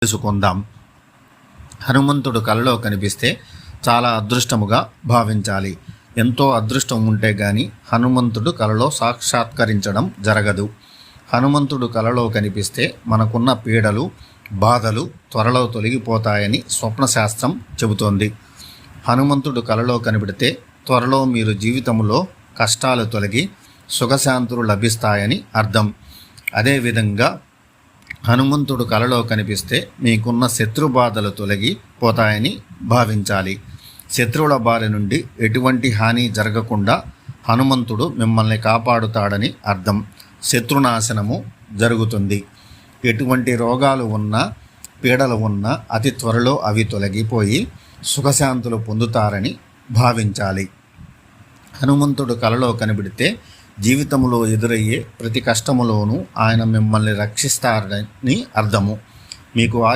తెలుసుకుందాం. హనుమంతుడు కలలో కనిపిస్తే చాలా అదృష్టముగా భావించాలి. ఎంతో అదృష్టం ఉంటే గాని హనుమంతుడు కలలో సాక్షాత్కరించడం జరగదు. హనుమంతుడు కలలో కనిపిస్తే మనకున్న పీడలు, బాధలు త్వరలో తొలగిపోతాయని స్వప్నశాస్త్రం చెబుతోంది. హనుమంతుడు కలలో కనిపిడితే త్వరలో మీరు జీవితంలో కష్టాలు తొలగి సుఖశాంతులు లభిస్తాయని అర్థం. అదేవిధంగా హనుమంతుడు కలలో కనిపిస్తే మీకున్న శత్రు బాధలు తొలగిపోతాయని భావించాలి. శత్రువుల బారి నుండి ఎటువంటి హాని జరగకుండా హనుమంతుడు మిమ్మల్ని కాపాడుతాడని అర్థం. శత్రునాశనము జరుగుతుంది. ఎటువంటి రోగాలు ఉన్నా, పీడలు ఉన్నా అతి త్వరలో అవి తొలగిపోయి సుఖశాంతులు పొందుతారని భావించాలి. హనుమంతుడు కలలో కనిపిడితే జీవితంలో ఎదురయ్యే ప్రతి కష్టములోనూ ఆయన మిమ్మల్ని రక్షిస్తారని అర్థము. మీకు